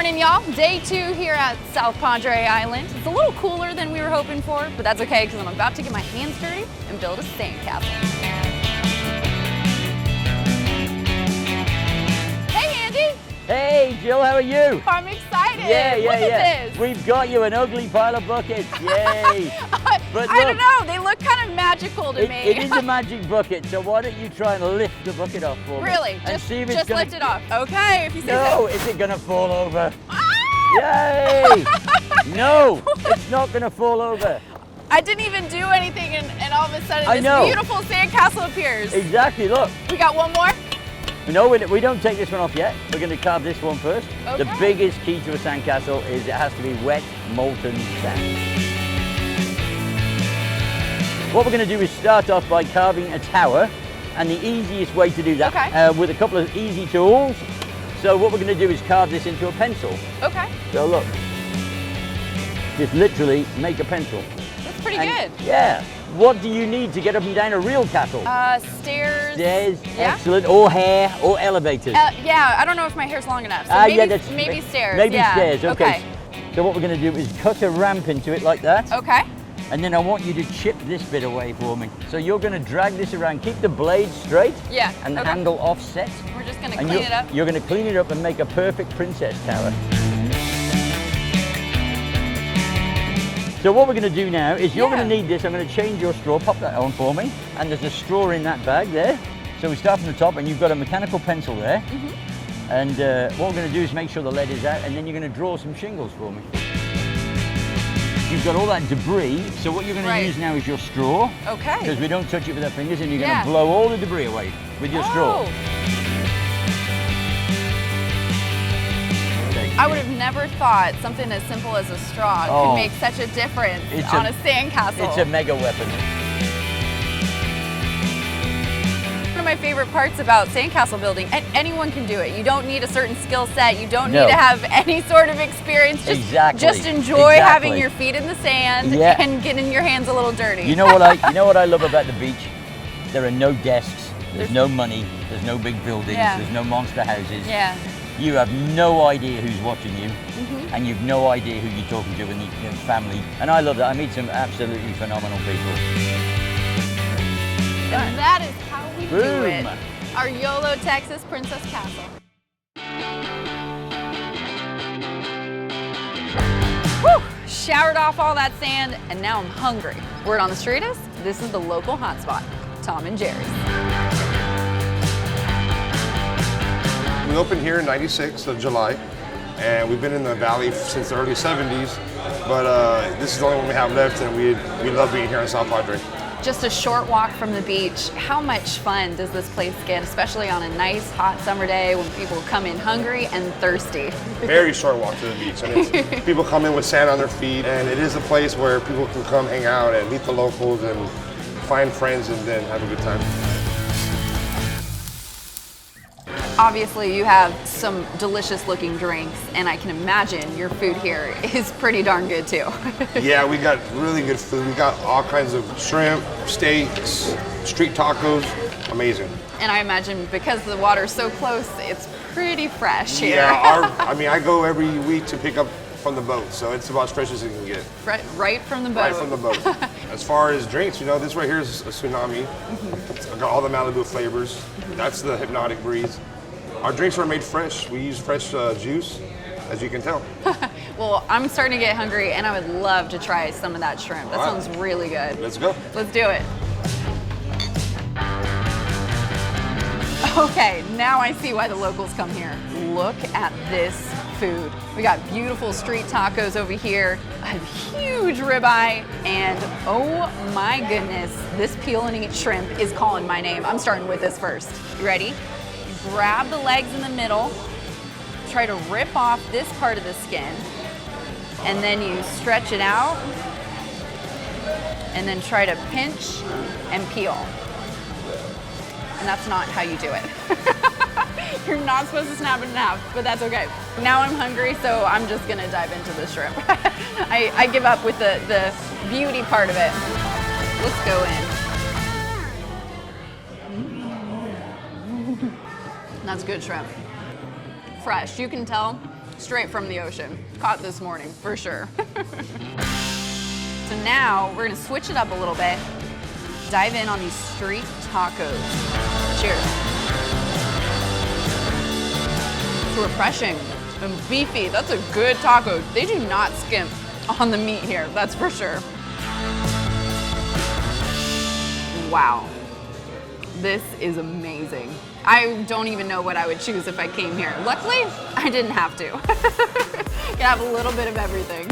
morning, y'all. Day 2 here at South Padre Island. It's a little cooler than we were hoping for, but that's okay because I'm about to get my hands dirty and build a sandcastle. Hey, Andy. Hey, Jill, how are you? I'm excited. Yeah. Look at this. We've got you an ugly pile of buckets. Yay. But I don't know. They look kind of magical to me. It is a magic bucket, so why don't you try and lift the bucket off for me? Really? And see if it's just lift it off. Okay, if you say No, so. is it going to fall over? Ah! Yay! No, it's not going to fall over. I didn't even do anything, and all of a sudden I this know. beautiful sandcastle appears. Exactly, look. We got one more? No, we don't take this one off yet. We're going to carve this one first. Okay. The biggest key to a sandcastle is it has to be wet, molten sand. What we're going to do is start off by carving a tower, and the easiest way to do that with a couple of easy tools. So what we're going to do is carve this into a pencil. Okay. So look, just literally make a pencil. That's pretty good. Yeah. What do you need to get up and down a real castle? Stairs. Stairs, Yeah? excellent, or hair, or elevators. Yeah, I don't know if my hair's long enough. So maybe stairs. Maybe yeah. stairs, okay. So what we're going to do is cut a ramp into it like that. Okay. And then I want you to chip this bit away for me. So you're going to drag this around, keep the blade straight and the handle offset. We're just going to clean it up. You're going to clean it up and make a perfect princess tower. So what we're going to do now is you're going to need this. I'm going to change your straw. Pop that on for me. And there's a straw in that bag there. So we start from the top and you've got a mechanical pencil there. And what we're going to do is make sure the lead is out and then you're going to draw some shingles for me. You've got all that debris, so what you're going to use now is your straw. Okay. Because we don't touch it with our fingers, and you're going to blow all the debris away with your straw. Okay. I would have never thought something as simple as a straw could make such a difference on a sandcastle. It's a mega weapon. One of my favorite parts about sandcastle building, and anyone can do it. You don't need a certain skill set. You don't need to have any sort of experience. Just enjoy having your feet in the sand and getting your hands a little dirty. You know what I love about the beach? There are no desks. There's no money. There's no big buildings. There's no monster houses. Yeah. You have no idea who's watching you, and you've no idea who you're talking to in your family. And I love that. I meet some absolutely phenomenal people. And that is how we do it. Our YOLO, Texas Princess Castle. Whew! Showered off all that sand, and now I'm hungry. Word on the street is, this is the local hotspot, Tom and Jerry's. We opened here in '96 of July, and we've been in the valley since the early '70s, but this is the only one we have left, and we love being here in South Padre. Just a short walk from the beach. How much fun does this place get, especially on a nice hot summer day when people come in hungry and thirsty? Very short walk to the beach. I mean, people come in with sand on their feet, and it is a place where people can come hang out and meet the locals and find friends and then have a good time. Obviously, you have some delicious looking drinks, and I can imagine your food here is pretty darn good too. Yeah, we got really good food. We got all kinds of shrimp, steaks, street tacos, amazing. And I imagine because the water's so close, it's pretty fresh here. Yeah, I go every week to pick up from the boat, so it's about as fresh as you can get. Right from the boat. Right from the boat. As far as drinks, this right here is a tsunami. It's got all the Malibu flavors. That's the hypnotic breeze. Our drinks are made fresh. We use fresh juice, as you can tell. Well, I'm starting to get hungry, and I would love to try some of that shrimp. That sounds really good. Let's go. Let's do it. Okay, now I see why the locals come here. Look at this food. We got beautiful street tacos over here, a huge ribeye, and oh my goodness, this peel and eat shrimp is calling my name. I'm starting with this first. You ready? Grab the legs in the middle, try to rip off this part of the skin, and then you stretch it out, and then try to pinch and peel. And that's not how you do it. You're not supposed to snap it in half, but that's okay. Now I'm hungry, so I'm just gonna dive into the shrimp. I give up with the beauty part of it. Let's go in. That's good shrimp. Fresh, you can tell straight from the ocean. Caught this morning, for sure. So now we're gonna switch it up a little bit, dive in on these street tacos. Cheers. It's refreshing and beefy. That's a good taco. They do not skimp on the meat here, that's for sure. Wow, this is amazing. I don't even know what I would choose if I came here. Luckily, I didn't have to. Can have a little bit of everything.